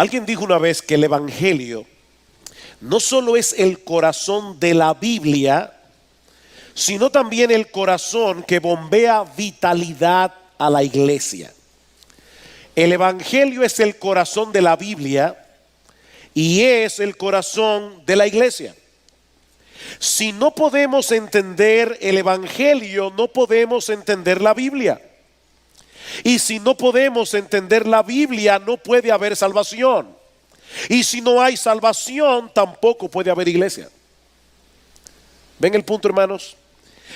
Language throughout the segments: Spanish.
Alguien dijo una vez que el Evangelio no solo es el corazón de la Biblia, sino también el corazón que bombea vitalidad a la iglesia. El Evangelio es el corazón de la Biblia y es el corazón de la iglesia. Si no podemos entender el Evangelio, no podemos entender la Biblia. Y si no podemos entender la Biblia, no puede haber salvación. Y si no hay salvación, tampoco puede haber iglesia. ¿Ven el punto, hermanos?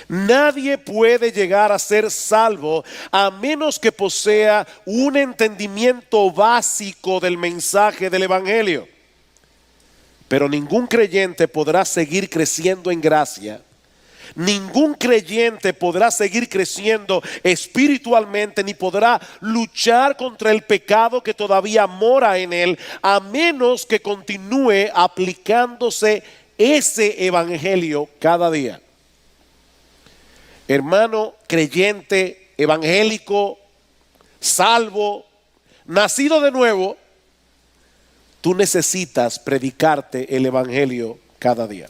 Nadie puede llegar a ser salvo a menos que posea un entendimiento básico del mensaje del Evangelio. Pero ningún creyente podrá seguir creciendo en gracia. Ningún creyente podrá seguir creciendo espiritualmente, ni podrá luchar contra el pecado que todavía mora en él, a menos que continúe aplicándose ese evangelio cada día. Hermano creyente, evangélico, salvo, nacido de nuevo, tú necesitas predicarte el evangelio cada día.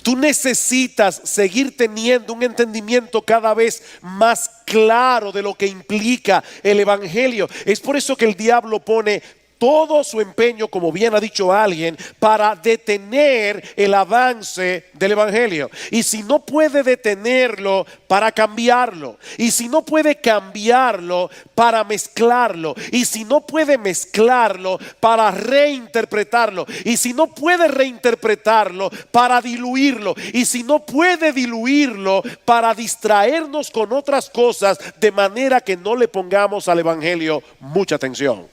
Tú necesitas seguir teniendo un entendimiento cada vez más claro de lo que implica el evangelio. Es por eso que el diablo pone todo su empeño, como bien ha dicho alguien, para detener el avance del evangelio. Y si no puede detenerlo, para cambiarlo. Y si no puede cambiarlo, para mezclarlo. Y si no puede mezclarlo, para reinterpretarlo. Y si no puede reinterpretarlo, para diluirlo. Y si no puede diluirlo, para distraernos con otras cosas, de manera que no le pongamos al evangelio mucha atención.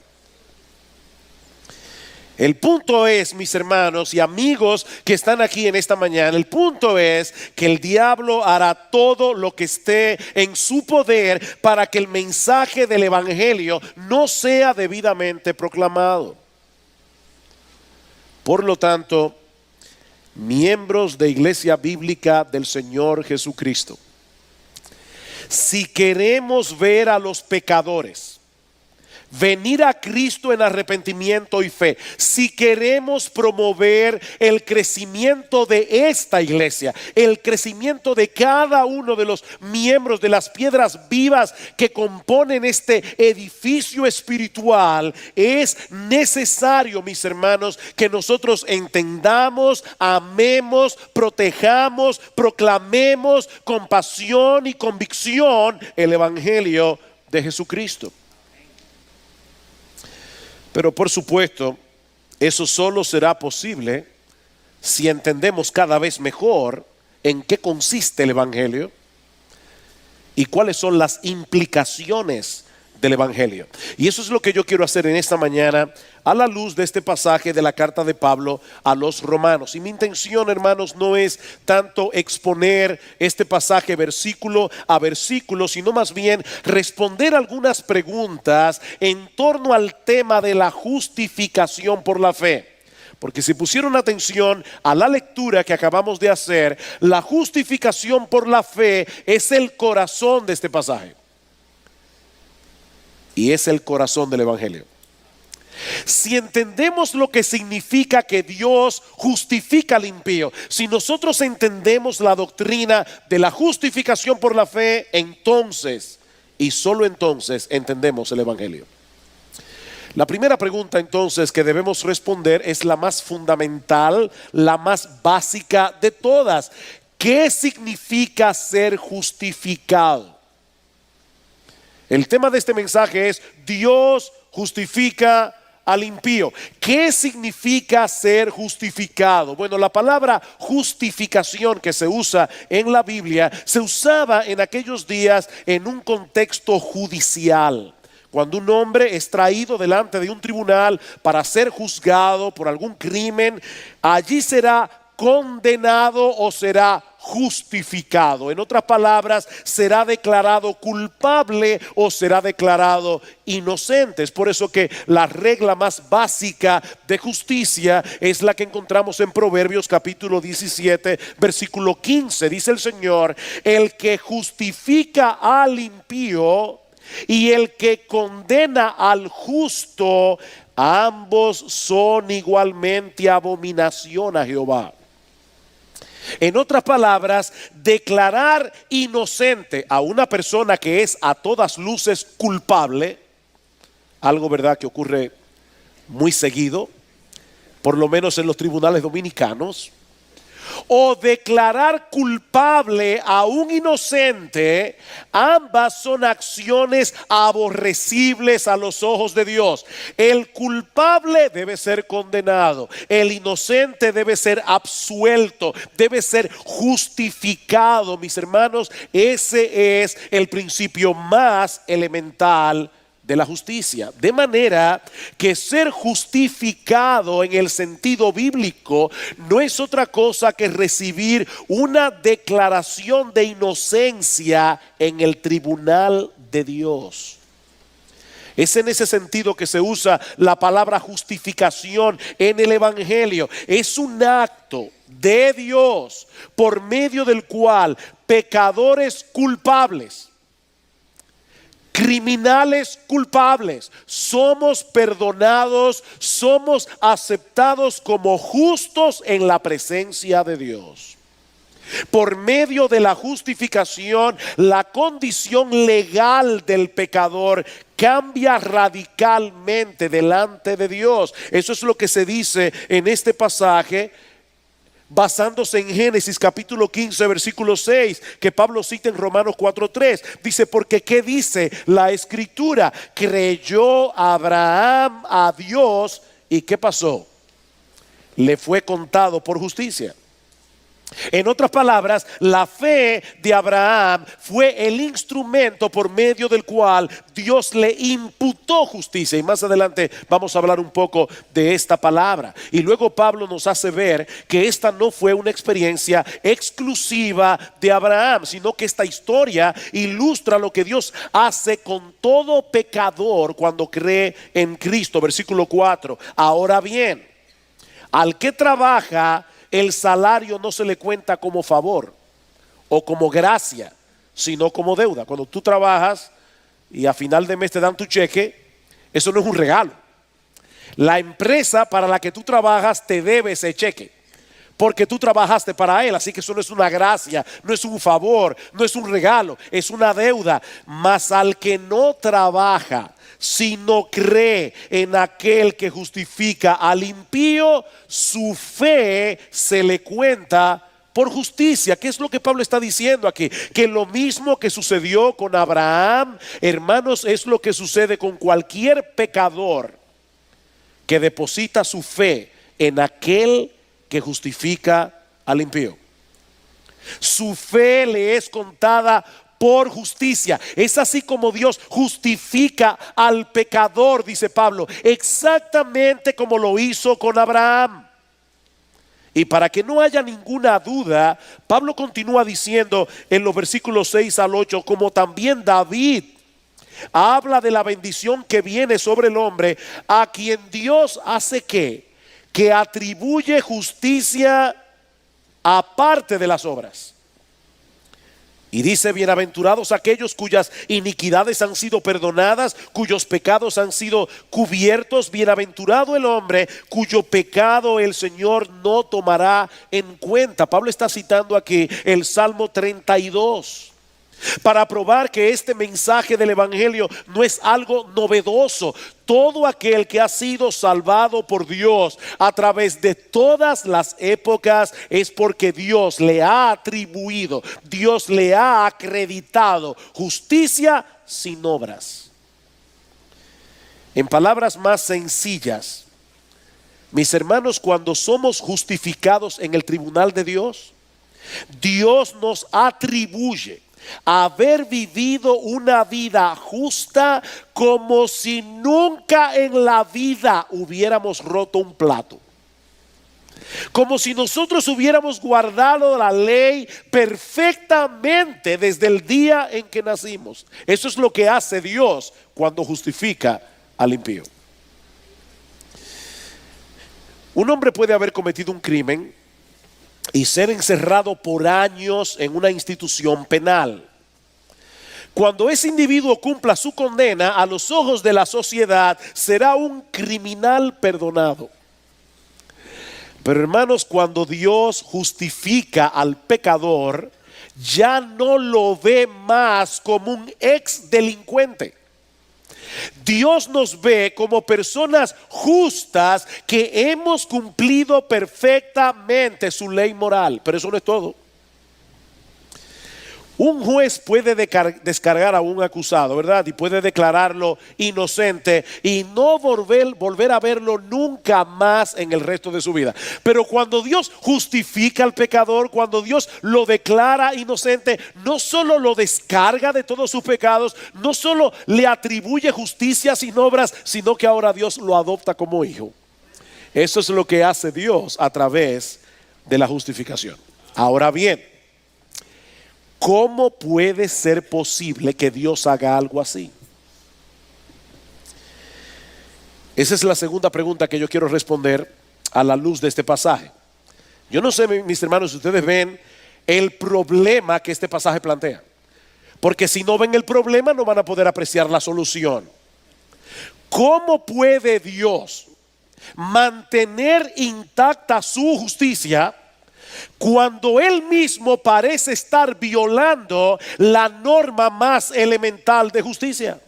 El punto es, mis hermanos y amigos que están aquí en esta mañana, el punto es que el diablo hará todo lo que esté en su poder para que el mensaje del evangelio no sea debidamente proclamado. Por lo tanto, miembros de Iglesia Bíblica del Señor Jesucristo, si queremos ver a los pecadores venir a Cristo en arrepentimiento y fe, si queremos promover el crecimiento de esta iglesia, el crecimiento de cada uno de los miembros, de las piedras vivas que componen este edificio espiritual, es necesario, mis hermanos, que nosotros entendamos, amemos, protejamos, proclamemos con pasión y convicción el evangelio de Jesucristo. Pero por supuesto, eso solo será posible si entendemos cada vez mejor en qué consiste el evangelio y cuáles son las implicaciones del evangelio. Y eso es lo que yo quiero hacer en esta mañana a la luz de este pasaje de la carta de Pablo a los romanos. Y mi intención, hermanos, no es tanto exponer este pasaje versículo a versículo, sino más bien responder algunas preguntas en torno al tema de la justificación por la fe. Porque si pusieron atención a la lectura que acabamos de hacer, la justificación por la fe es el corazón de este pasaje. Y es el corazón del evangelio. Si entendemos lo que significa que Dios justifica al impío, si nosotros entendemos la doctrina de la justificación por la fe, entonces y solo entonces entendemos el evangelio. La primera pregunta entonces que debemos responder es la más fundamental, la más básica de todas. ¿Qué significa ser justificado? El tema de este mensaje es: Dios justifica al impío. ¿Qué significa ser justificado? Bueno, la palabra justificación que se usa en la Biblia se usaba en aquellos días en un contexto judicial. Cuando un hombre es traído delante de un tribunal para ser juzgado por algún crimen, allí será condenado o será justificado. En otras palabras, será declarado culpable o será declarado inocente. Es por eso que la regla más básica de justicia es la que encontramos en Proverbios capítulo 17 versículo 15. Dice el Señor: el que justifica al impío y el que condena al justo, ambos son igualmente abominación a Jehová. En otras palabras, declarar inocente a una persona que es a todas luces culpable, algo verdad que ocurre muy seguido, por lo menos en los tribunales dominicanos, o declarar culpable a un inocente, ambas son acciones aborrecibles a los ojos de Dios. El culpable debe ser condenado, el inocente debe ser absuelto, debe ser justificado. Mis hermanos, ese es el principio más elemental de la justicia. De manera que ser justificado en el sentido bíblico no es otra cosa que recibir una declaración de inocencia en el tribunal de Dios. Es en ese sentido que se usa la palabra justificación en el Evangelio. Es un acto de Dios por medio del cual pecadores culpables, criminales culpables, somos perdonados, somos aceptados como justos en la presencia de Dios. Por medio de la justificación, la condición legal del pecador cambia radicalmente delante de Dios. Eso es lo que se dice en este pasaje, basándose en Génesis capítulo 15 versículo 6, que Pablo cita en Romanos 4:3. Dice, porque ¿qué dice la escritura? Creyó Abraham a Dios y ¿qué pasó? Le fue contado por justicia. En otras palabras, la fe de Abraham fue el instrumento por medio del cual Dios le imputó justicia. Y más adelante vamos a hablar un poco de esta palabra. Y luego Pablo nos hace ver que esta no fue una experiencia exclusiva de Abraham, sino que esta historia ilustra lo que Dios hace con todo pecador cuando cree en Cristo. Versículo 4. Ahora bien, al que trabaja, el salario no se le cuenta como favor o como gracia, sino como deuda. Cuando tú trabajas y a final de mes te dan tu cheque, eso no es un regalo. La empresa para la que tú trabajas te debe ese cheque, porque tú trabajaste para él. Así que eso no es una gracia, no es un favor, no es un regalo, es una deuda. Mas al que no trabaja, sino cree en aquel que justifica al impío, su fe se le cuenta por justicia. ¿Qué es lo que Pablo está diciendo aquí? Que lo mismo que sucedió con Abraham, hermanos, es lo que sucede con cualquier pecador que deposita su fe en aquel que justifica al impío. Su fe le es contada por justicia. Es así como Dios justifica al pecador, dice Pablo, exactamente como lo hizo con Abraham. Y para que no haya ninguna duda, Pablo continúa diciendo en los versículos 6 al 8, como también David habla de la bendición que viene sobre el hombre, a quien Dios hace que atribuye justicia aparte de las obras. Y dice, bienaventurados aquellos cuyas iniquidades han sido perdonadas, cuyos pecados han sido cubiertos. Bienaventurado el hombre cuyo pecado el Señor no tomará en cuenta. Pablo está citando aquí el Salmo 32. Para probar que este mensaje del Evangelio no es algo novedoso. Todo aquel que ha sido salvado por Dios a través de todas las épocas es porque Dios le ha atribuido, Dios le ha acreditado justicia sin obras. En palabras más sencillas, mis hermanos, cuando somos justificados en el tribunal de Dios, Dios nos atribuye haber vivido una vida justa como si nunca en la vida hubiéramos roto un plato. Como si nosotros hubiéramos guardado la ley perfectamente desde el día en que nacimos. Eso es lo que hace Dios cuando justifica al impío. Un hombre puede haber cometido un crimen y ser encerrado por años en una institución penal. Cuando ese individuo cumpla su condena a los ojos de la sociedad, será un criminal perdonado. Pero hermanos, cuando Dios justifica al pecador, ya no lo ve más como un ex delincuente. Dios nos ve como personas justas que hemos cumplido perfectamente su ley moral. Pero eso no es todo. Un juez puede descargar a un acusado, ¿verdad? Y puede declararlo inocente y no volver a verlo nunca más en el resto de su vida. Pero cuando Dios justifica al pecador, cuando Dios lo declara inocente, no solo lo descarga de todos sus pecados, no solo le atribuye justicia sin obras, sino que ahora Dios lo adopta como hijo. Eso es lo que hace Dios a través de la justificación. Ahora bien, ¿cómo puede ser posible que Dios haga algo así? Esa es la segunda pregunta que yo quiero responder a la luz de este pasaje. Yo no sé, mis hermanos, si ustedes ven el problema que este pasaje plantea. Porque si no ven el problema, no van a poder apreciar la solución. ¿Cómo puede Dios mantener intacta su justicia cuando Él mismo parece estar violando la norma más elemental de justicia?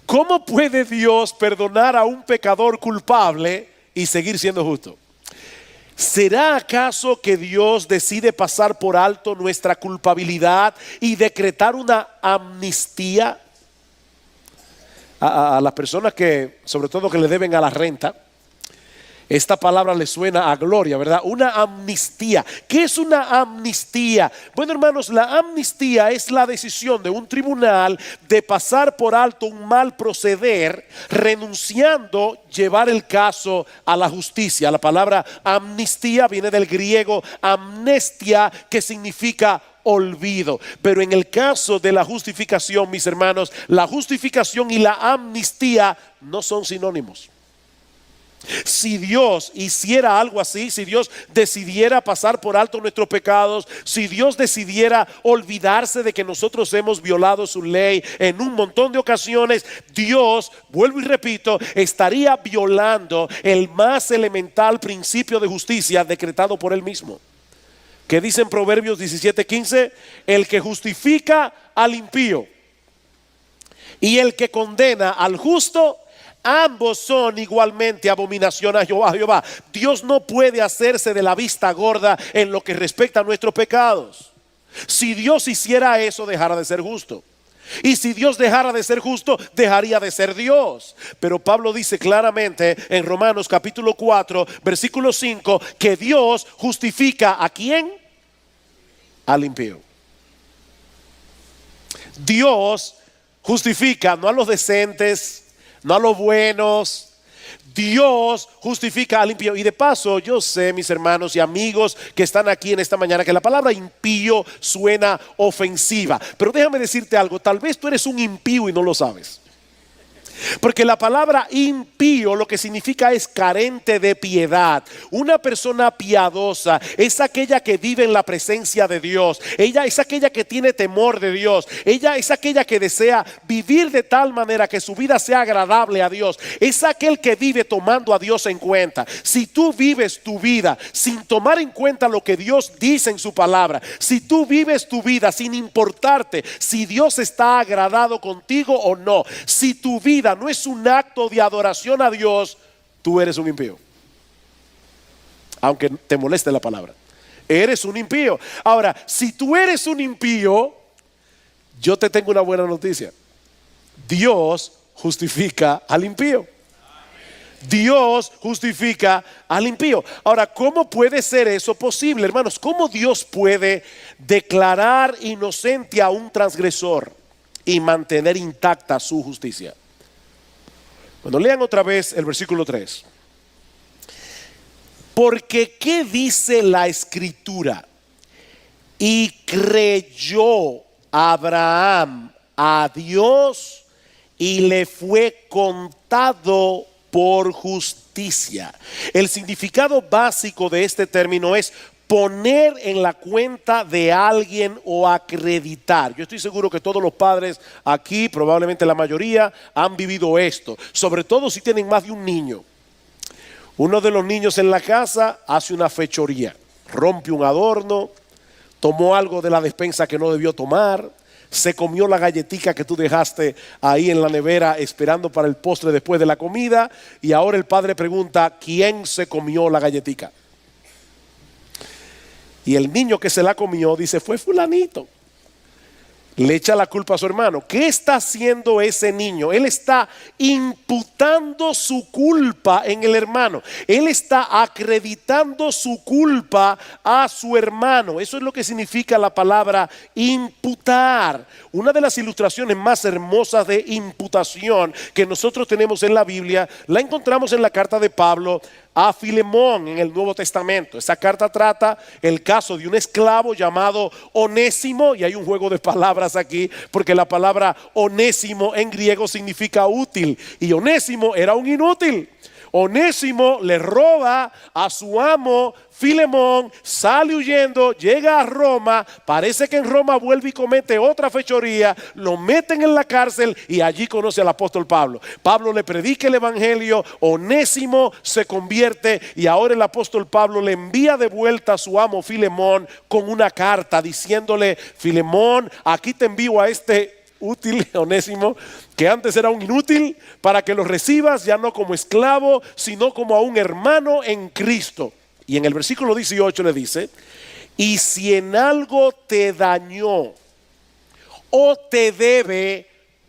¿Cómo puede Dios perdonar a un pecador culpable y seguir siendo justo? ¿Será acaso que Dios decide pasar por alto nuestra culpabilidad y decretar una amnistía a las personas que, sobre todo, que le deben a la renta? Esta palabra le suena a gloria, ¿verdad? Una amnistía. ¿Qué es una amnistía? Bueno, hermanos, la amnistía es la decisión de un tribunal de pasar por alto un mal proceder, renunciando llevar el caso a la justicia. La palabra amnistía viene del griego amnestia, que significa olvido. Pero en el caso de la justificación, mis hermanos, la justificación y la amnistía no son sinónimos. Si Dios hiciera algo así, si Dios decidiera pasar por alto nuestros pecados, si Dios decidiera olvidarse de que nosotros hemos violado su ley en un montón de ocasiones, Dios, vuelvo y repito, estaría violando el más elemental principio de justicia decretado por Él mismo. ¿Qué dice en Proverbios 17:15? El que justifica al impío y el que condena al justo, ambos son igualmente abominación a Jehová. Dios no puede hacerse de la vista gorda en lo que respecta a nuestros pecados. Si Dios hiciera eso, dejara de ser justo. Y si Dios dejara de ser justo, dejaría de ser Dios. Pero Pablo dice claramente en Romanos capítulo 4, versículo 5, que Dios justifica ¿a quién? Al impío. Dios justifica no a los decentes, no a los buenos. Dios justifica al impío. Y de paso, yo sé, mis hermanos y amigos que están aquí en esta mañana, que la palabra impío suena ofensiva. Pero déjame decirte algo, tal vez tú eres un impío y no lo sabes. Porque la palabra impío lo que significa es carente de piedad. Una persona piadosa es aquella que vive en la presencia de Dios. Ella es aquella que tiene temor de Dios. Ella es aquella que desea vivir de tal manera que su vida sea agradable a Dios. Es aquel que vive tomando a Dios en cuenta. Si tú vives tu vida sin tomar en cuenta lo que Dios dice en su palabra, si tú vives tu vida sin importarte si Dios está agradado contigo o no, si tu vida no es un acto de adoración a Dios, tú eres un impío. Aunque te moleste la palabra, eres un impío. Ahora, si tú eres un impío, yo te tengo una buena noticia. Dios justifica al impío. Dios justifica al impío. Ahora, ¿cómo puede ser eso posible, hermanos? ¿Cómo Dios puede declarar inocente a un transgresor y mantener intacta su justicia? Bueno, lean otra vez el versículo 3. Porque ¿qué dice la escritura? Y creyó Abraham a Dios y le fue contado por justicia. El significado básico de este término es poner en la cuenta de alguien o acreditar. Yo estoy seguro que todos los padres aquí, probablemente la mayoría, han vivido esto, sobre todo si tienen más de un niño. Uno de los niños en la casa hace una fechoría, rompe un adorno, tomó algo de la despensa que no debió tomar, se comió la galletica que tú dejaste ahí en la nevera esperando para el postre después de la comida, y ahora el padre pregunta: ¿quién se comió la galletica? Y el niño que se la comió dice: fue fulanito. Le echa la culpa a su hermano. ¿Qué está haciendo ese niño? Él está imputando su culpa en el hermano. Él está acreditando su culpa a su hermano. Eso es lo que significa la palabra imputar. Una de las ilustraciones más hermosas de imputación que nosotros tenemos en la Biblia la encontramos en la carta de Pablo a Filemón en el Nuevo Testamento. Esa carta trata el caso de un esclavo llamado Onésimo, y hay un juego de palabras aquí porque la palabra Onésimo en griego significa útil, y Onésimo era un inútil. Onésimo le roba a su amo Filemón, sale huyendo, llega a Roma, parece que en Roma vuelve y comete otra fechoría, lo meten en la cárcel y allí conoce al apóstol Pablo. Pablo le predica el evangelio, Onésimo se convierte y ahora el apóstol Pablo le envía de vuelta a su amo Filemón con una carta diciéndole: Filemón, aquí te envío a este útil Onésimo, que antes era un inútil, para que lo recibas ya no como esclavo, sino como a un hermano en Cristo. Y en el versículo 18 le dice: y si en algo te dañó o te debe,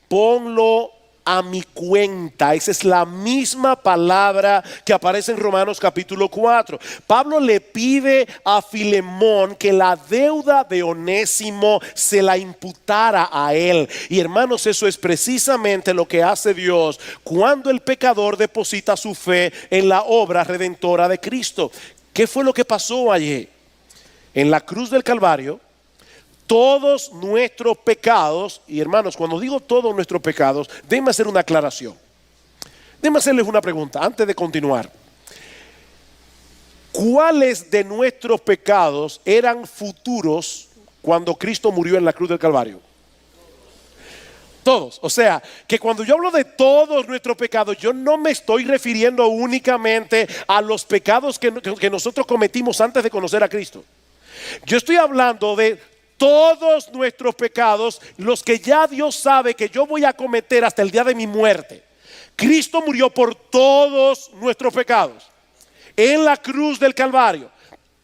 ponlo a mi cuenta. Esa es la misma palabra que aparece en Romanos capítulo 4. Pablo le pide a Filemón que la deuda de Onésimo se la imputara a él. Y hermanos, eso es precisamente lo que hace Dios cuando el pecador deposita su fe en la obra redentora de Cristo. ¿Qué fue lo que pasó allí? En la cruz del Calvario, todos nuestros pecados, y hermanos, cuando digo todos nuestros pecados, déjenme hacer una aclaración. Déjenme hacerles una pregunta antes de continuar. ¿Cuáles de nuestros pecados eran futuros cuando Cristo murió en la cruz del Calvario? Todos. O sea, que cuando yo hablo de todos nuestros pecados, yo no me estoy refiriendo únicamente a los pecados que nosotros cometimos antes de conocer a Cristo. Yo estoy hablando de todos nuestros pecados, los que ya Dios sabe que yo voy a cometer hasta el día de mi muerte. Cristo murió por todos nuestros pecados en la cruz del Calvario.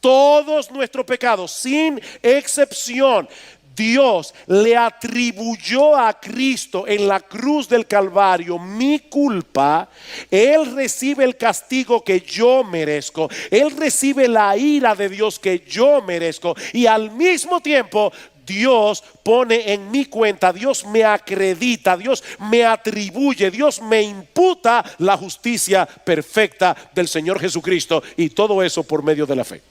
Todos nuestros pecados, sin excepción. Dios le atribuyó a Cristo en la cruz del Calvario mi culpa. Él recibe el castigo que yo merezco. Él recibe la ira de Dios que yo merezco. Y al mismo tiempo Dios pone en mi cuenta, Dios me acredita, Dios me atribuye, Dios me imputa la justicia perfecta del Señor Jesucristo. Y todo eso por medio de la fe.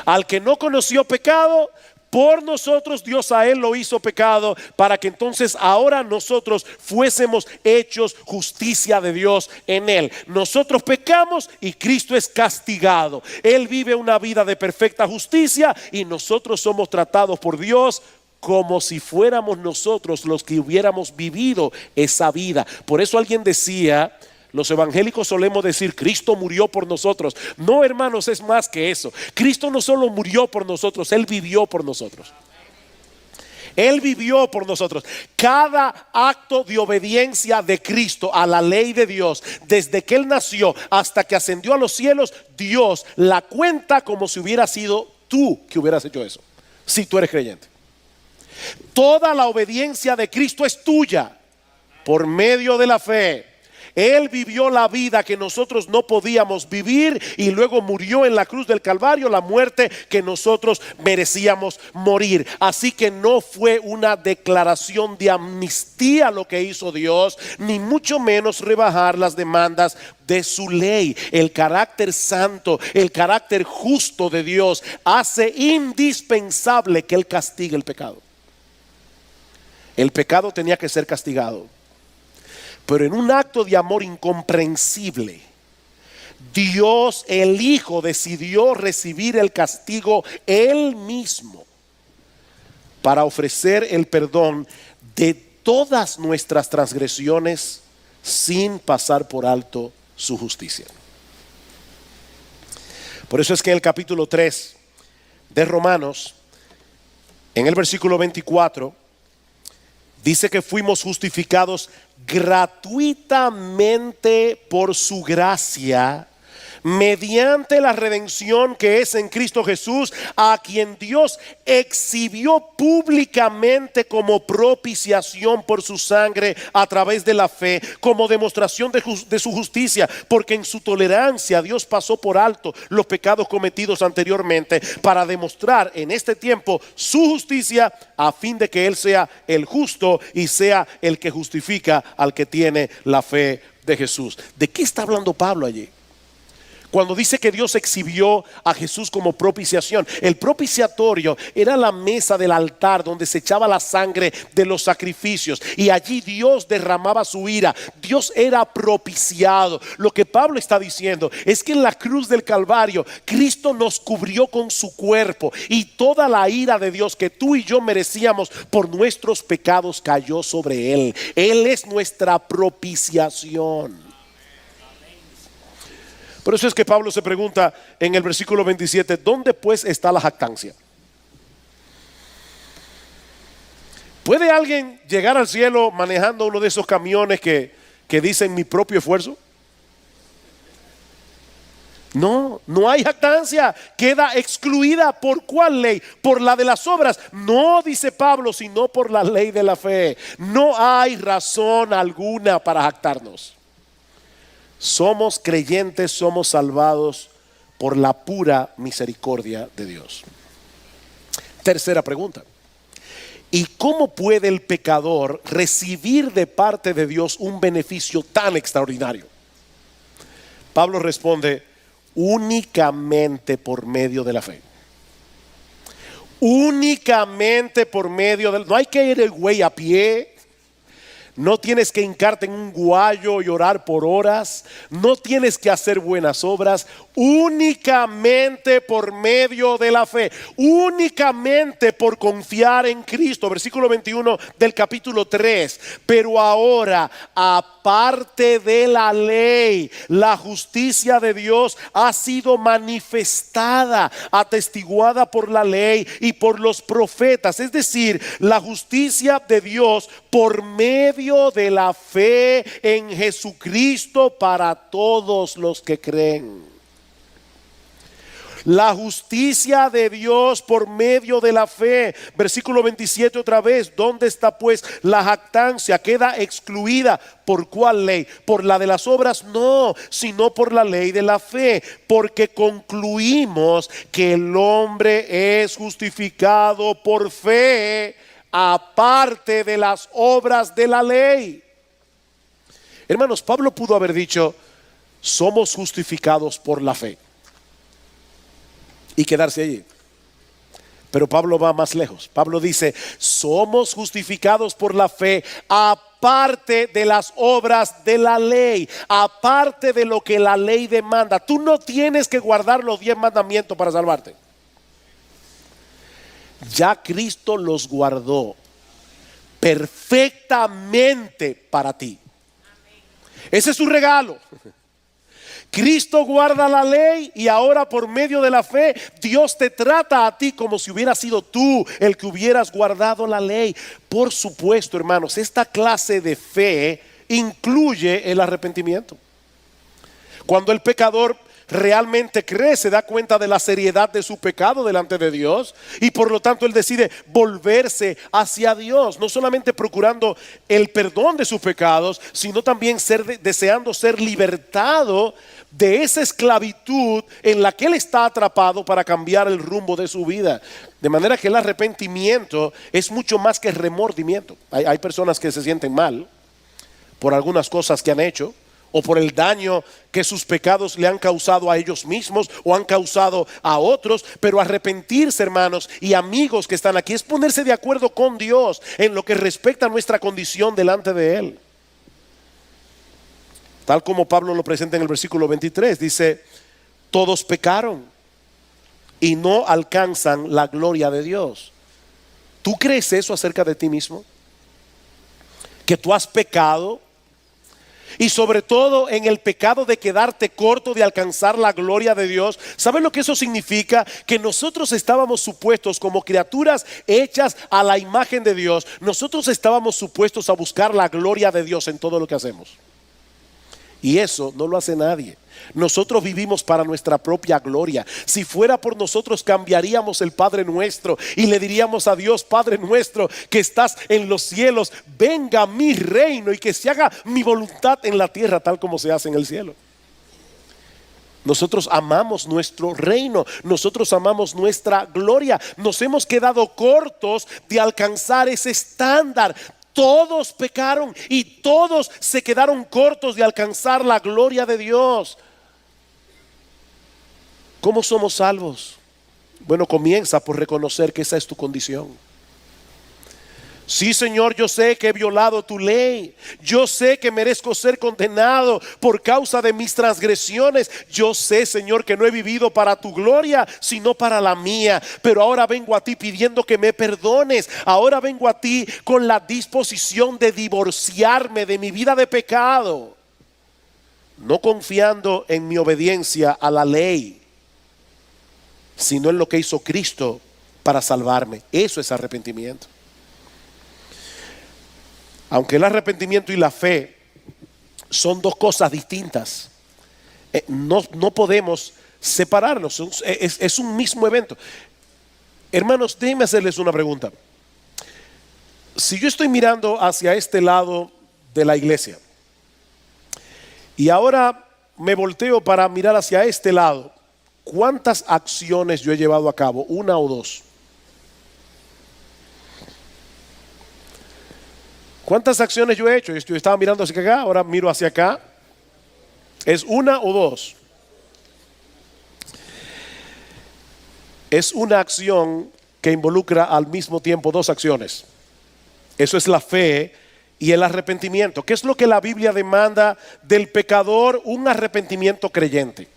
Al que no conoció pecado, por nosotros Dios a él lo hizo pecado, para que entonces ahora nosotros fuésemos hechos justicia de Dios en él. Nosotros pecamos y Cristo es castigado. Él vive una vida de perfecta justicia y nosotros somos tratados por Dios como si fuéramos nosotros los que hubiéramos vivido esa vida. Por eso alguien decía: los evangélicos solemos decir Cristo murió por nosotros. No, hermanos, es más que eso. Cristo no solo murió por nosotros, Él vivió por nosotros. Él vivió por nosotros. Cada acto de obediencia de Cristo a la ley de Dios, desde que Él nació hasta que ascendió a los cielos, Dios la cuenta como si hubiera sido tú que hubieras hecho eso, si tú eres creyente. Toda la obediencia de Cristo es tuya por medio de la fe. Él vivió la vida que nosotros no podíamos vivir y luego murió en la cruz del Calvario, la muerte que nosotros merecíamos morir. Así que no fue una declaración de amnistía lo que hizo Dios, ni mucho menos rebajar las demandas de su ley. El carácter santo, el carácter justo de Dios hace indispensable que Él castigue el pecado. El pecado tenía que ser castigado. Pero en un acto de amor incomprensible, Dios el Hijo decidió recibir el castigo Él mismo para ofrecer el perdón de todas nuestras transgresiones sin pasar por alto su justicia. Por eso es que en el capítulo 3 de Romanos, en el versículo 24, dice que fuimos justificados gratuitamente por su gracia, mediante la redención que es en Cristo Jesús, a quien Dios exhibió públicamente como propiciación por su sangre a través de la fe, como demostración de su justicia, porque en su tolerancia Dios pasó por alto los pecados cometidos anteriormente para demostrar en este tiempo su justicia, a fin de que Él sea el justo y sea el que justifica al que tiene la fe de Jesús. ¿De qué está hablando Pablo allí? Cuando dice que Dios exhibió a Jesús como propiciación, el propiciatorio era la mesa del altar donde se echaba la sangre de los sacrificios, y allí Dios derramaba su ira. Dios era propiciado. Lo que Pablo está diciendo es que en la cruz del Calvario Cristo nos cubrió con su cuerpo, y toda la ira de Dios que tú y yo merecíamos por nuestros pecados cayó sobre Él. Él es nuestra propiciación. Por eso es que Pablo se pregunta en el versículo 27, ¿dónde pues está la jactancia? ¿Puede alguien llegar al cielo manejando uno de esos camiones que dicen mi propio esfuerzo? No, no hay jactancia. Queda excluida. ¿Por cuál ley? ¿Por la de las obras? No, dice Pablo, sino por la ley de la fe. No hay razón alguna para jactarnos. Somos creyentes, somos salvados por la pura misericordia de Dios. Tercera pregunta: ¿y cómo puede el pecador recibir de parte de Dios un beneficio tan extraordinario? Pablo responde: únicamente por medio de la fe. Únicamente por medio de... No hay que ir el güey a pie. No tienes que hincarte en un guayo y orar por horas. No tienes que hacer buenas obras. Únicamente por medio de la fe. Únicamente por confiar en Cristo. Versículo 21 del capítulo 3. Pero ahora, aparte de la ley, la justicia de Dios ha sido manifestada, atestiguada por la ley y por los profetas. Es decir, la justicia de Dios por medio de la fe en Jesucristo para todos los que creen. La justicia de Dios por medio de la fe. Versículo 27 otra vez. ¿Dónde está pues la jactancia? Queda excluida. ¿Por cuál ley? ¿Por la de las obras? No, sino por la ley de la fe. Porque concluimos que el hombre es justificado por fe, aparte de las obras de la ley. Hermanos, Pablo pudo haber dicho: somos justificados por la fe, y quedarse allí. Pero Pablo va más lejos. Pablo dice: somos justificados por la fe, aparte de las obras de la ley, aparte de lo que la ley demanda. Tú no tienes que guardar los 10 mandamientos para salvarte. Ya Cristo los guardó perfectamente para ti. Ese es su regalo. Cristo guarda la ley, y ahora por medio de la fe Dios te trata a ti como si hubieras sido tú el que hubieras guardado la ley. Por supuesto, hermanos, esta clase de fe incluye el arrepentimiento. Cuando el pecador realmente cree, se da cuenta de la seriedad de su pecado delante de Dios, y por lo tanto él decide volverse hacia Dios, no solamente procurando el perdón de sus pecados, sino también deseando ser libertado de esa esclavitud en la que él está atrapado, para cambiar el rumbo de su vida. De manera que el arrepentimiento es mucho más que remordimiento. Hay personas que se sienten mal por algunas cosas que han hecho, o por el daño que sus pecados le han causado a ellos mismos o han causado a otros. Pero arrepentirse, hermanos y amigos que están aquí, es ponerse de acuerdo con Dios en lo que respecta a nuestra condición delante de Él. Tal como Pablo lo presenta en el versículo 23, dice, todos pecaron y no alcanzan la gloria de Dios. ¿Tú crees eso acerca de ti mismo? ¿Que tú has pecado? Y sobre todo en el pecado de quedarte corto de alcanzar la gloria de Dios. ¿Sabes lo que eso significa? Que nosotros estábamos supuestos como criaturas hechas a la imagen de Dios. Nosotros estábamos supuestos a buscar la gloria de Dios en todo lo que hacemos. Y eso no lo hace nadie. Nosotros vivimos para nuestra propia gloria. Si fuera por nosotros, cambiaríamos el Padre Nuestro y le diríamos a Dios: Padre nuestro que estás en los cielos, venga mi reino y que se haga mi voluntad en la tierra tal como se hace en el cielo. Nosotros amamos nuestro reino, nosotros amamos nuestra gloria. Nos hemos quedado cortos de alcanzar ese estándar. Todos pecaron y todos se quedaron cortos de alcanzar la gloria de Dios. ¿Cómo somos salvos? Bueno, comienza por reconocer que esa es tu condición. Sí, Señor, yo sé que he violado tu ley. Yo sé que merezco ser condenado por causa de mis transgresiones. Yo sé, Señor, que no he vivido para tu gloria, sino para la mía. Pero ahora vengo a ti pidiendo que me perdones. Ahora vengo a ti con la disposición de divorciarme de mi vida de pecado, no confiando en mi obediencia a la ley, sino en lo que hizo Cristo para salvarme. Eso es arrepentimiento. Aunque el arrepentimiento y la fe son dos cosas distintas, no podemos separarnos. Es un mismo evento. Hermanos, déjenme hacerles una pregunta. Si yo estoy mirando hacia este lado de la iglesia y ahora me volteo para mirar hacia este lado, ¿cuántas acciones yo he llevado a cabo? ¿Una o dos? ¿Cuántas acciones yo he hecho? Yo estaba mirando hacia acá, ahora miro hacia acá. ¿Es una o dos? Es una acción que involucra al mismo tiempo dos acciones. Eso es la fe y el arrepentimiento. ¿Qué es lo que la Biblia demanda del pecador? Un arrepentimiento creyente.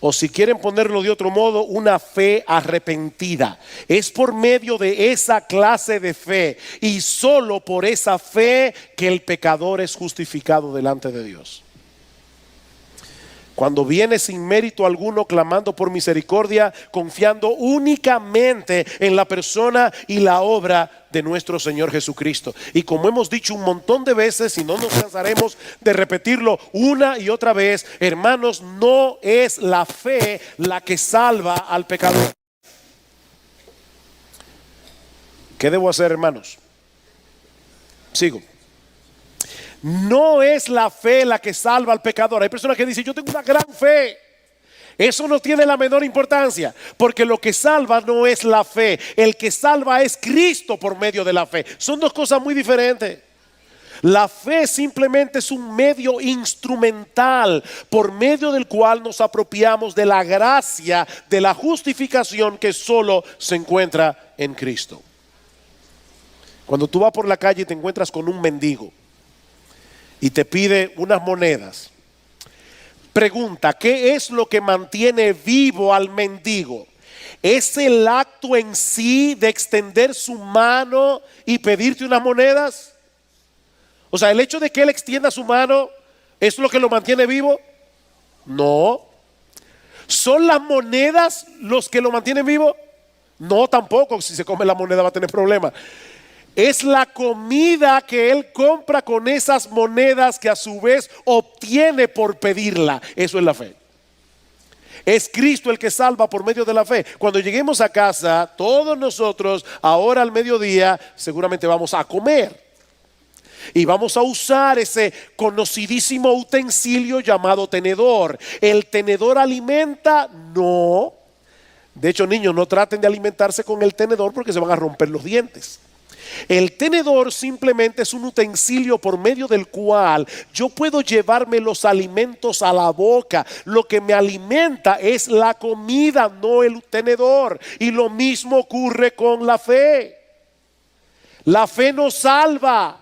O si quieren ponerlo de otro modo, una fe arrepentida. Es por medio de esa clase de fe y solo por esa fe que el pecador es justificado delante de Dios. Cuando viene sin mérito alguno, clamando por misericordia, confiando únicamente en la persona y la obra de nuestro Señor Jesucristo. Y como hemos dicho un montón de veces, y no nos cansaremos de repetirlo una y otra vez, hermanos, no es la fe la que salva al pecador. ¿Qué debo hacer, hermanos? Sigo. No es la fe la que salva al pecador. Hay personas que dicen: yo tengo una gran fe. Eso no tiene la menor importancia, porque lo que salva no es la fe. El que salva es Cristo por medio de la fe. Son dos cosas muy diferentes. La fe simplemente es un medio instrumental por medio del cual nos apropiamos de la gracia, de la justificación que solo se encuentra en Cristo. Cuando tú vas por la calle y te encuentras con un mendigo y te pide unas monedas, pregunta: ¿qué es lo que mantiene vivo al mendigo? ¿Es el acto en sí de extender su mano y pedirte unas monedas? O sea, el hecho de que él extienda su mano, ¿es lo que lo mantiene vivo? No. ¿Son las monedas los que lo mantienen vivo? No, tampoco. Si se come la moneda va a tener problemas. Es la comida que él compra con esas monedas que a su vez obtiene por pedirla. Eso es la fe. Es Cristo el que salva por medio de la fe. Cuando lleguemos a casa, todos nosotros, ahora al mediodía, seguramente vamos a comer. Y vamos a usar ese conocidísimo utensilio llamado tenedor. ¿El tenedor alimenta? No. De hecho, niños, no traten de alimentarse con el tenedor porque se van a romper los dientes. El tenedor simplemente es un utensilio por medio del cual yo puedo llevarme los alimentos a la boca. Lo que me alimenta es la comida, no el tenedor. Y lo mismo ocurre con la fe. La fe nos salva.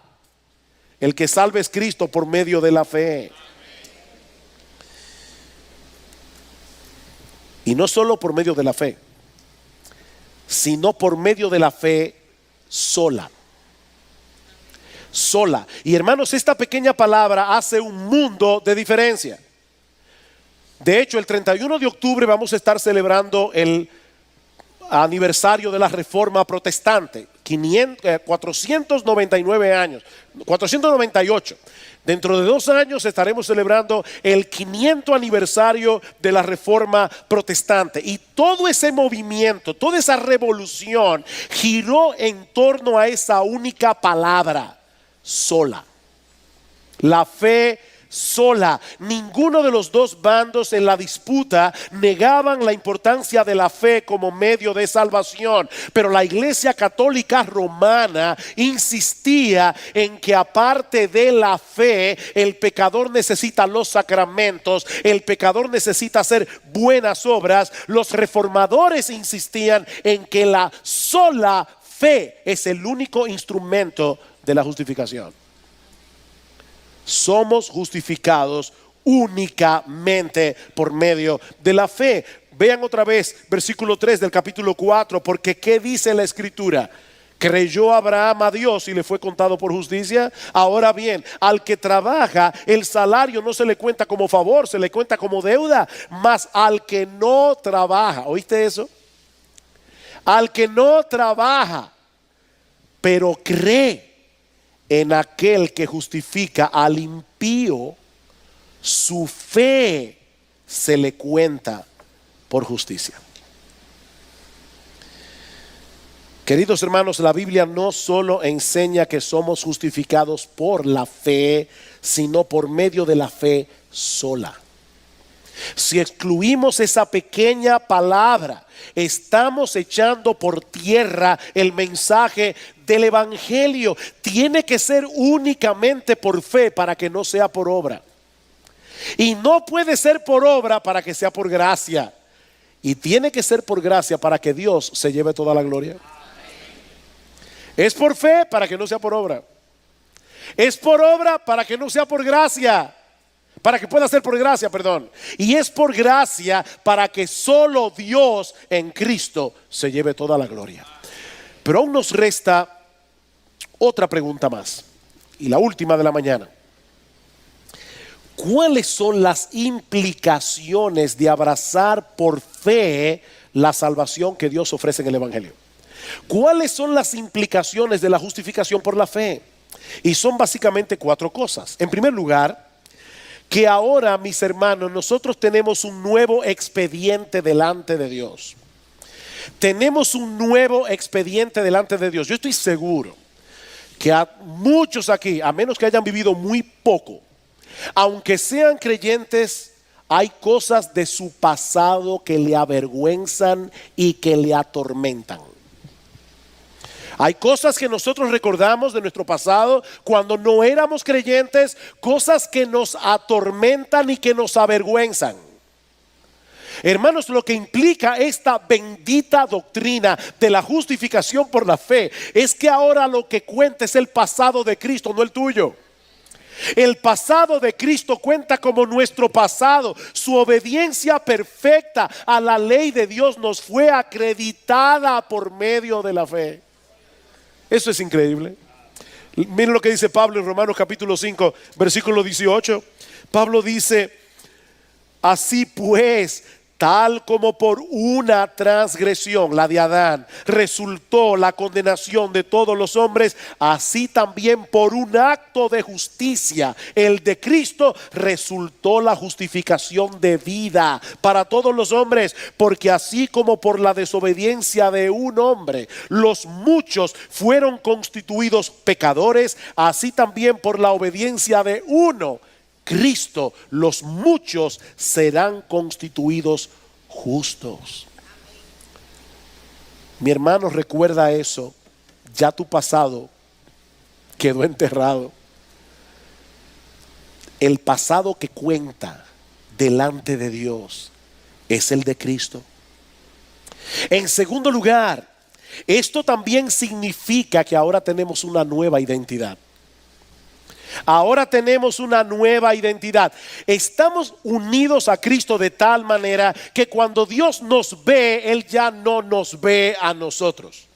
El que salva es Cristo por medio de la fe. Y no solo por medio de la fe, sino por medio de la fe sola. Sola. Y hermanos, esta pequeña palabra hace un mundo de diferencia. De hecho, el 31 de octubre vamos a estar celebrando el aniversario de la Reforma Protestante. 499 años, 498. Dentro de 2 años estaremos celebrando el 500 aniversario de la Reforma Protestante. Y todo ese movimiento, toda esa revolución giró en torno a esa única palabra: sola. La fe sola. Ninguno de los dos bandos en la disputa negaban la importancia de la fe como medio de salvación, pero la Iglesia Católica Romana insistía en que aparte de la fe, el pecador necesita los sacramentos, el pecador necesita hacer buenas obras. Los reformadores insistían en que la sola fe es el único instrumento de la justificación. Somos justificados únicamente por medio de la fe. Vean otra vez versículo 3 del capítulo 4, porque ¿qué dice la Escritura? ¿Creyó Abraham a Dios y le fue contado por justicia? Ahora bien, al que trabaja, el salario no se le cuenta como favor, se le cuenta como deuda. Mas al que no trabaja, ¿oíste eso? Al que no trabaja, pero cree en aquel que justifica al impío, su fe se le cuenta por justicia. Queridos hermanos, la Biblia no solo enseña que somos justificados por la fe, sino por medio de la fe sola. Si excluimos esa pequeña palabra, estamos echando por tierra el mensaje del Evangelio. Tiene que ser únicamente por fe para que no sea por obra. Y no puede ser por obra para que sea por gracia. Y tiene que ser por gracia para que Dios se lleve toda la gloria. Es por fe para que no sea por obra. Es por obra para que no sea por gracia. Para que pueda ser por gracia, perdón. Y es por gracia para que solo Dios en Cristo se lleve toda la gloria. Pero aún nos resta otra pregunta más, y la última de la mañana. ¿Cuáles son las implicaciones de abrazar por fe la salvación que Dios ofrece en el Evangelio? ¿Cuáles son las implicaciones de la justificación por la fe? Y son básicamente 4 cosas. En primer lugar, que ahora, mis hermanos, nosotros tenemos un nuevo expediente delante de Dios. Tenemos un nuevo expediente delante de Dios. Yo estoy seguro que a muchos aquí, a menos que hayan vivido muy poco, aunque sean creyentes, hay cosas de su pasado que le avergüenzan y que le atormentan. Hay cosas que nosotros recordamos de nuestro pasado cuando no éramos creyentes, cosas que nos atormentan y que nos avergüenzan. Hermanos, lo que implica esta bendita doctrina de la justificación por la fe es que ahora lo que cuenta es el pasado de Cristo, no el tuyo. El pasado de Cristo cuenta como nuestro pasado. Su obediencia perfecta a la ley de Dios nos fue acreditada por medio de la fe. Eso es increíble. Miren lo que dice Pablo en Romanos capítulo 5, versículo 18. Pablo dice: así pues, tal como por una transgresión, la de Adán, resultó la condenación de todos los hombres, así también por un acto de justicia, el de Cristo, resultó la justificación de vida para todos los hombres. Porque así como por la desobediencia de un hombre los muchos fueron constituidos pecadores, así también por la obediencia de uno, Cristo, los muchos serán constituidos justos. Mi hermano, recuerda eso. Ya tu pasado quedó enterrado. El pasado que cuenta delante de Dios es el de Cristo. En segundo lugar, esto también significa que ahora tenemos una nueva identidad. Ahora tenemos una nueva identidad. Estamos unidos a Cristo de tal manera que cuando Dios nos ve, Él ya no nos ve a nosotros.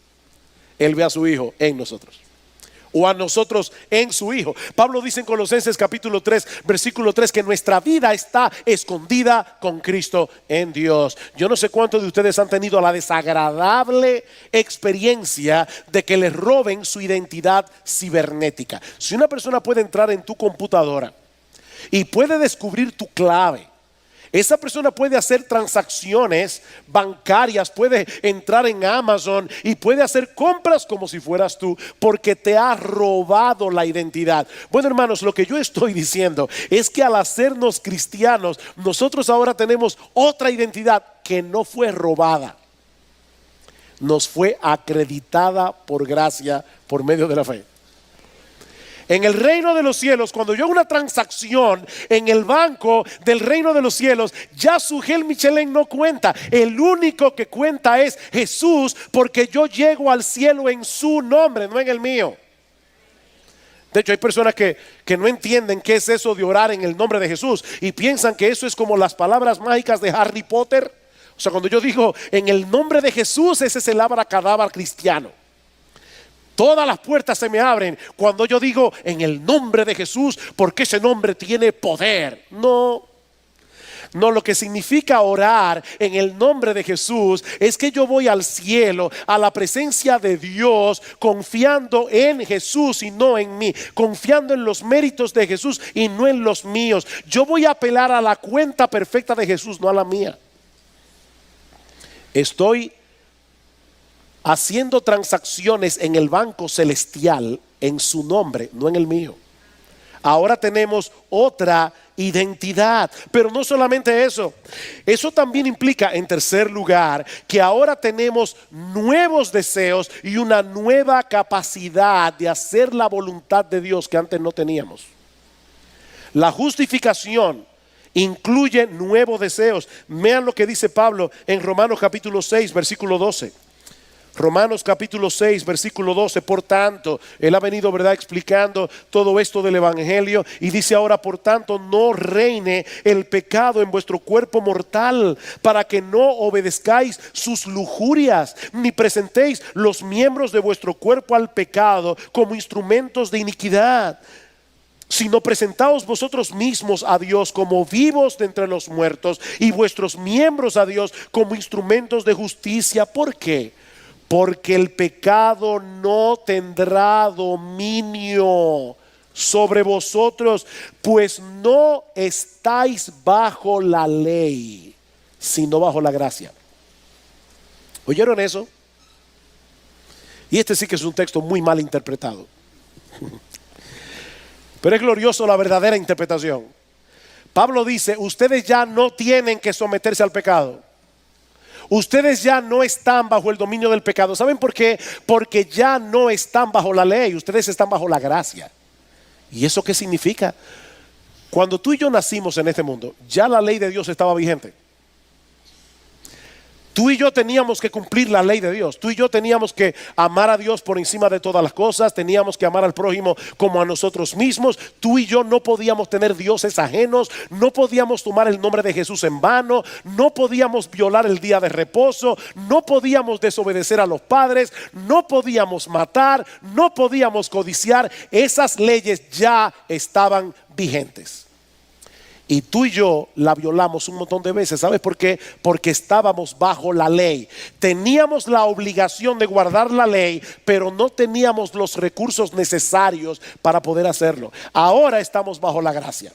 Él ve a su Hijo en nosotros, o a nosotros en su Hijo. Pablo dice en Colosenses capítulo 3 versículo 3 que nuestra vida está escondida con Cristo en Dios. Yo no sé cuántos de ustedes han tenido la desagradable experiencia de que les roben su identidad cibernética. Si una persona puede entrar en tu computadora y puede descubrir tu clave, esa persona puede hacer transacciones bancarias, puede entrar en Amazon y puede hacer compras como si fueras tú, porque te ha robado la identidad. Bueno, hermanos, lo que yo estoy diciendo es que al hacernos cristianos, nosotros ahora tenemos otra identidad que no fue robada, nos fue acreditada por gracia, por medio de la fe. En el reino de los cielos, cuando yo hago una transacción en el banco del reino de los cielos, ya su Gel Michelin no cuenta. El único que cuenta es Jesús, porque yo llego al cielo en su nombre, no en el mío. De hecho, hay personas que no entienden qué es eso de orar en el nombre de Jesús y piensan que eso es como las palabras mágicas de Harry Potter. O sea, cuando yo digo en el nombre de Jesús, ese es el abracadabra cristiano. Todas las puertas se me abren cuando yo digo en el nombre de Jesús, porque ese nombre tiene poder. No, lo que significa orar en el nombre de Jesús es que yo voy al cielo, a la presencia de Dios, confiando en Jesús y no en mí, confiando en los méritos de Jesús y no en los míos. Yo voy a apelar a la cuenta perfecta de Jesús, no a la mía. Estoy haciendo transacciones en el banco celestial en su nombre, no en el mío. Ahora tenemos otra identidad, pero no solamente eso. Eso también implica, en tercer lugar, que ahora tenemos nuevos deseos y una nueva capacidad de hacer la voluntad de Dios que antes no teníamos. La justificación incluye nuevos deseos. Vean lo que dice Pablo en Romanos capítulo 6 versículo 12. Romanos capítulo 6 versículo 12. Por tanto, él ha venido, ¿verdad?, explicando todo esto del evangelio y dice ahora: por tanto, no reine el pecado en vuestro cuerpo mortal, para que no obedezcáis sus lujurias, ni presentéis los miembros de vuestro cuerpo al pecado como instrumentos de iniquidad, sino presentaos vosotros mismos a Dios como vivos de entre los muertos, y vuestros miembros a Dios como instrumentos de justicia. ¿Por qué? Porque el pecado no tendrá dominio sobre vosotros, pues no estáis bajo la ley, sino bajo la gracia. ¿Oyeron eso? Y este sí que es un texto muy mal interpretado. Pero es glorioso la verdadera interpretación. Pablo dice: ustedes ya no tienen que someterse al pecado. Ustedes ya no están bajo el dominio del pecado. ¿Saben por qué? Porque ya no están bajo la ley, ustedes están bajo la gracia. ¿Y eso qué significa? Cuando tú y yo nacimos en este mundo, ya la ley de Dios estaba vigente. Tú y yo teníamos que cumplir la ley de Dios. Tú y yo teníamos que amar a Dios por encima de todas las cosas. Teníamos que amar al prójimo como a nosotros mismos. Tú y yo no podíamos tener dioses ajenos. No podíamos tomar el nombre de Jesús en vano. No podíamos violar el día de reposo. No podíamos desobedecer a los padres. No podíamos matar. No podíamos codiciar. Esas leyes ya estaban vigentes. Y tú y yo la violamos un montón de veces. ¿Sabes por qué? Porque estábamos bajo la ley. Teníamos la obligación de guardar la ley, pero no teníamos los recursos necesarios para poder hacerlo. Ahora estamos bajo la gracia.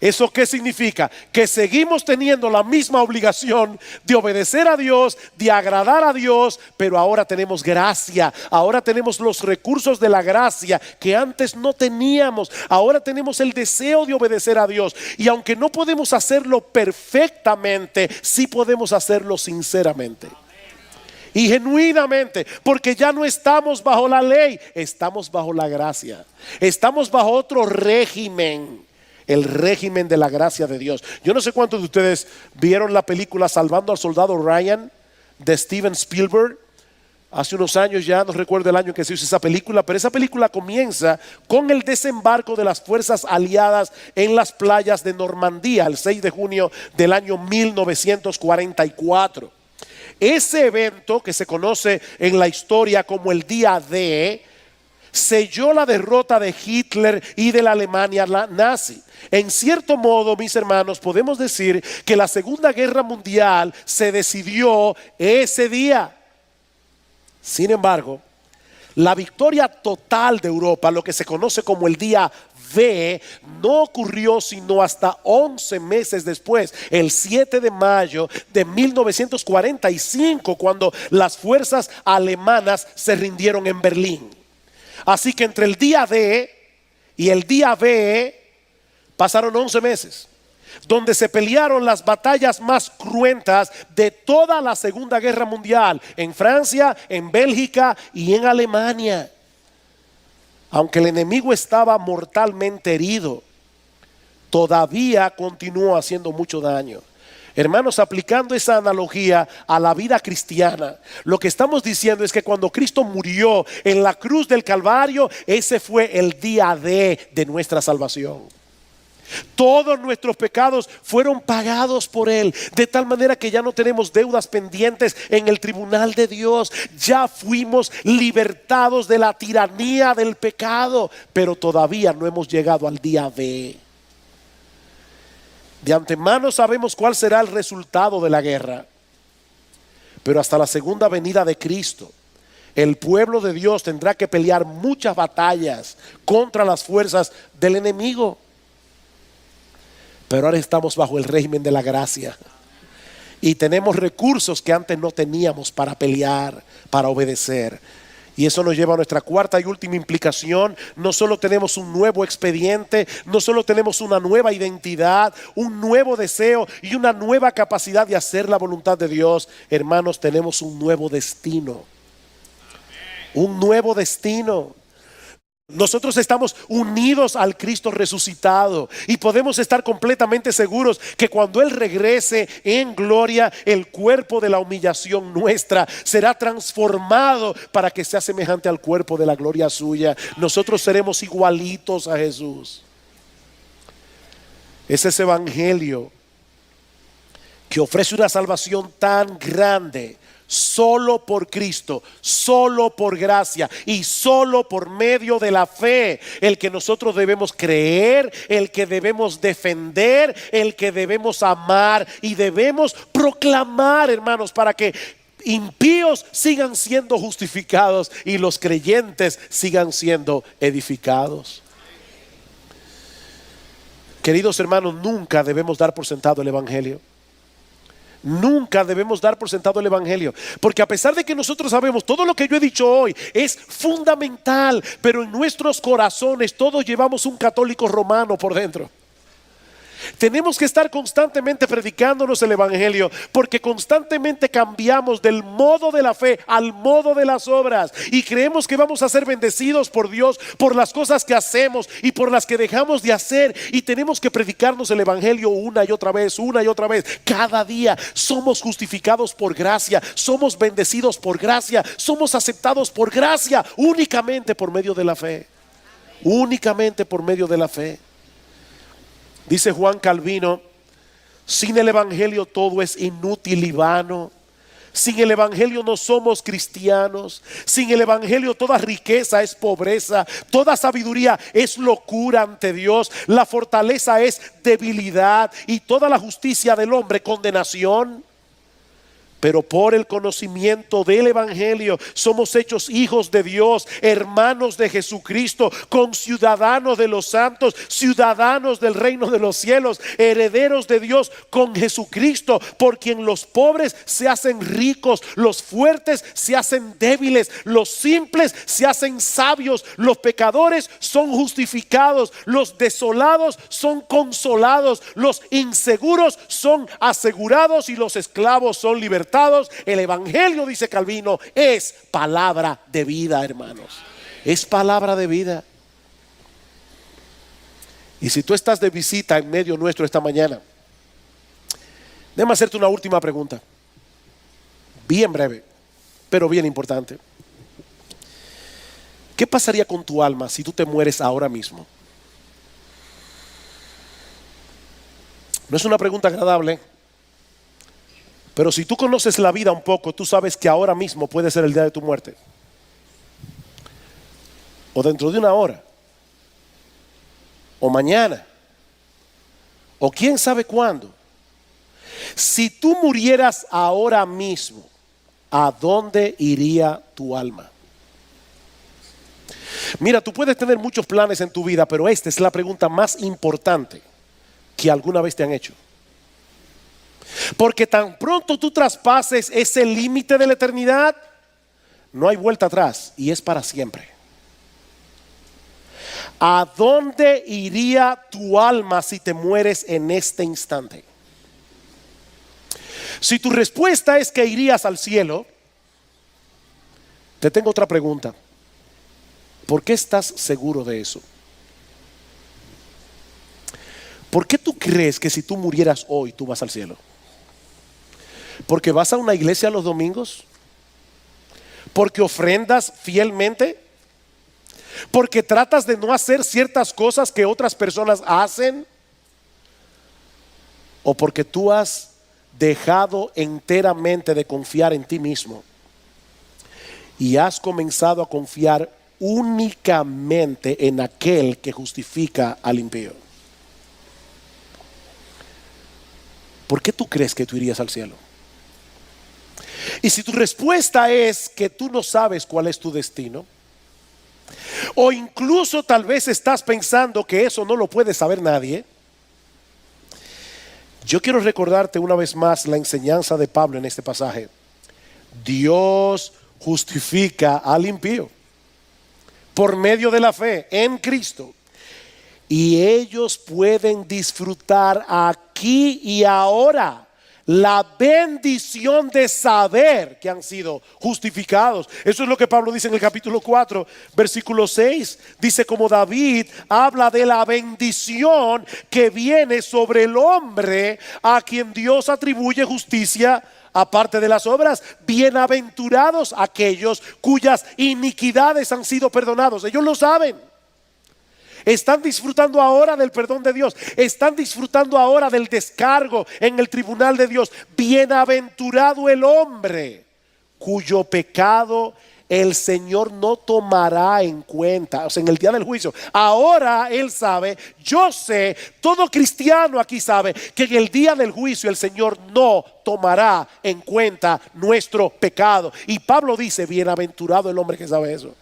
¿Eso qué significa? Que seguimos teniendo la misma obligación de obedecer a Dios, de agradar a Dios, pero ahora tenemos gracia. Ahora tenemos los recursos de la gracia que antes no teníamos. Ahora tenemos el deseo de obedecer a Dios. Y aunque no podemos hacerlo perfectamente, sí podemos hacerlo sinceramente y genuinamente, porque ya no estamos bajo la ley, estamos bajo la gracia. Estamos bajo otro régimen. El régimen de la gracia de Dios. Yo no sé cuántos de ustedes vieron la película Salvando al Soldado Ryan de Steven Spielberg. Hace unos años ya, no recuerdo el año en que se hizo esa película, pero esa película comienza con el desembarco de las fuerzas aliadas en las playas de Normandía, el 6 de junio del año 1944. Ese evento, que se conoce en la historia como el Día D, selló la derrota de Hitler y de la Alemania nazi. En cierto modo, mis hermanos, podemos decir que la Segunda Guerra Mundial se decidió ese día. Sin embargo, la victoria total de Europa, lo que se conoce como el Día D, no ocurrió sino hasta 11 meses después, el 7 de mayo de 1945, cuando las fuerzas alemanas se rindieron en Berlín. Así que entre el Día D y el Día B pasaron 11 meses, donde se pelearon las batallas más cruentas de toda la Segunda Guerra Mundial, en Francia, en Bélgica y en Alemania. Aunque el enemigo estaba mortalmente herido, todavía continuó haciendo mucho daño. Hermanos, aplicando esa analogía a la vida cristiana, lo que estamos diciendo es que cuando Cristo murió en la cruz del Calvario, ese fue el día de nuestra salvación. Todos nuestros pecados fueron pagados por Él, de tal manera que ya no tenemos deudas pendientes en el tribunal de Dios. Ya fuimos libertados de la tiranía del pecado, pero todavía no hemos llegado al día D. De antemano sabemos cuál será el resultado de la guerra, pero hasta la segunda venida de Cristo, el pueblo de Dios tendrá que pelear muchas batallas contra las fuerzas del enemigo. Pero ahora estamos bajo el régimen de la gracia y tenemos recursos que antes no teníamos para pelear, para obedecer. Y eso nos lleva a nuestra cuarta y última implicación. No solo tenemos un nuevo expediente, no solo tenemos una nueva identidad, un nuevo deseo y una nueva capacidad de hacer la voluntad de Dios. Hermanos, tenemos un nuevo destino. Un nuevo destino. Nosotros estamos unidos al Cristo resucitado y podemos estar completamente seguros que cuando Él regrese en gloria, el cuerpo de la humillación nuestra será transformado para que sea semejante al cuerpo de la gloria suya. Nosotros seremos igualitos a Jesús. Es ese evangelio que ofrece una salvación tan grande, solo por Cristo, solo por gracia y solo por medio de la fe, el que nosotros debemos creer, el que debemos defender, el que debemos amar y debemos proclamar, hermanos, para que impíos sigan siendo justificados y los creyentes sigan siendo edificados. Queridos hermanos, nunca debemos dar por sentado el evangelio. Nunca debemos dar por sentado el evangelio, porque a pesar de que nosotros sabemos todo lo que yo he dicho hoy es fundamental, pero en nuestros corazones todos llevamos un católico romano por dentro. Tenemos que estar constantemente predicándonos el evangelio, porque constantemente cambiamos del modo de la fe al modo de las obras y creemos que vamos a ser bendecidos por Dios por las cosas que hacemos y por las que dejamos de hacer, y tenemos que predicarnos el evangelio una y otra vez, cada día. Somos justificados por gracia, somos bendecidos por gracia, somos aceptados por gracia, únicamente por medio de la fe, únicamente por medio de la fe. Dice Juan Calvino: sin el evangelio todo es inútil y vano. Sin el evangelio no somos cristianos. Sin el evangelio toda riqueza es pobreza, toda sabiduría es locura ante Dios, la fortaleza es debilidad y toda la justicia del hombre condenación. Pero por el conocimiento del evangelio somos hechos hijos de Dios, hermanos de Jesucristo, conciudadanos de los santos, ciudadanos del reino de los cielos, herederos de Dios con Jesucristo, por quien los pobres se hacen ricos, los fuertes se hacen débiles, los simples se hacen sabios, los pecadores son justificados, los desolados son consolados, los inseguros son asegurados y los esclavos son libertados. El evangelio, dice Calvino, es palabra de vida, hermanos. Es palabra de vida. Y si tú estás de visita en medio nuestro esta mañana, déjame hacerte una última pregunta, bien breve. pero bien importante. ¿Qué pasaría con tu alma si tú te mueres ahora mismo? No es una pregunta agradable, pero si tú conoces la vida un poco, tú sabes que ahora mismo puede ser el día de tu muerte. O dentro de una hora. O mañana. O quién sabe cuándo. Si tú murieras ahora mismo, ¿a dónde iría tu alma? Mira, tú puedes tener muchos planes en tu vida, pero esta es la pregunta más importante que alguna vez te han hecho. Porque tan pronto tú traspases ese límite de la eternidad, no hay vuelta atrás y es para siempre. ¿A dónde iría tu alma si te mueres en este instante? Si tu respuesta es que irías al cielo, te tengo otra pregunta. ¿Por qué estás seguro de eso? ¿Por qué tú crees que si tú murieras hoy tú vas al cielo? ¿Porque vas a una iglesia los domingos? ¿Porque ofrendas fielmente? ¿Porque tratas de no hacer ciertas cosas que otras personas hacen? ¿O porque tú has dejado enteramente de confiar en ti mismo y has comenzado a confiar únicamente en aquel que justifica al impío? ¿Por qué tú crees que tú irías al cielo? Y si tu respuesta es que tú no sabes cuál es tu destino, o incluso tal vez estás pensando que eso no lo puede saber nadie, yo quiero recordarte una vez más la enseñanza de Pablo en este pasaje. Dios justifica al impío por medio de la fe en Cristo. Y ellos pueden disfrutar aquí y ahora la bendición de saber que han sido justificados. Eso es lo que Pablo dice en el capítulo 4, versículo 6. Dice, como David habla de la bendición que viene sobre el hombre a quien Dios atribuye justicia aparte de las obras. Bienaventurados aquellos cuyas iniquidades han sido perdonados. Ellos lo saben. Están disfrutando ahora del perdón de Dios. Están disfrutando ahora del descargo en el tribunal de Dios. Bienaventurado el hombre cuyo pecado el Señor no tomará en cuenta. O sea, en el día del juicio. Ahora Él sabe, yo sé, todo cristiano aquí sabe que en el día del juicio el Señor no tomará en cuenta nuestro pecado. Y Pablo dice, bienaventurado el hombre que sabe eso.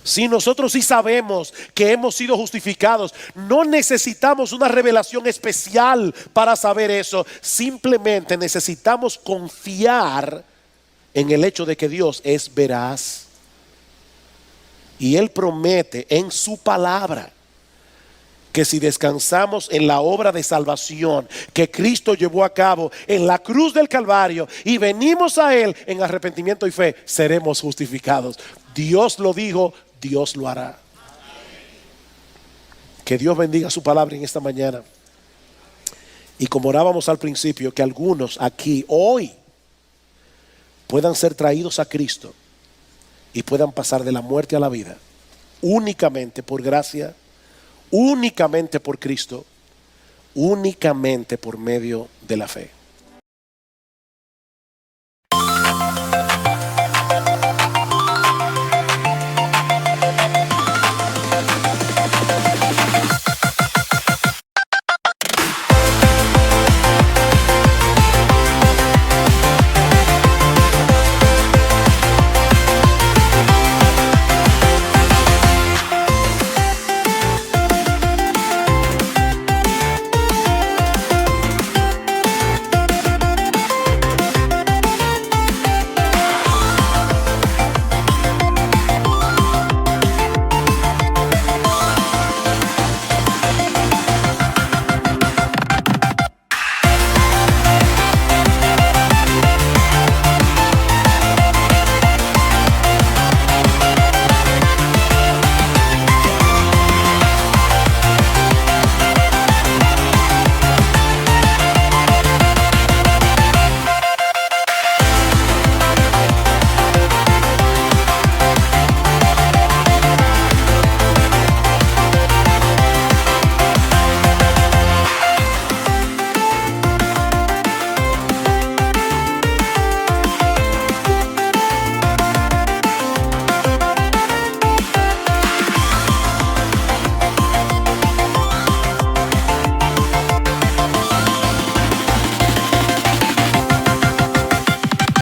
Si nosotros sí sabemos que hemos sido justificados, no necesitamos una revelación especial para saber eso. Simplemente necesitamos confiar en el hecho de que Dios es veraz. Y Él promete en su palabra que si descansamos en la obra de salvación que Cristo llevó a cabo en la cruz del Calvario y venimos a Él en arrepentimiento y fe, seremos justificados. Dios lo dijo, Dios lo hará. Que Dios bendiga su palabra en esta mañana. Y como orábamos al principio, que algunos aquí hoy puedan ser traídos a Cristo y puedan pasar de la muerte a la vida únicamente por gracia, únicamente por Cristo, únicamente por medio de la fe.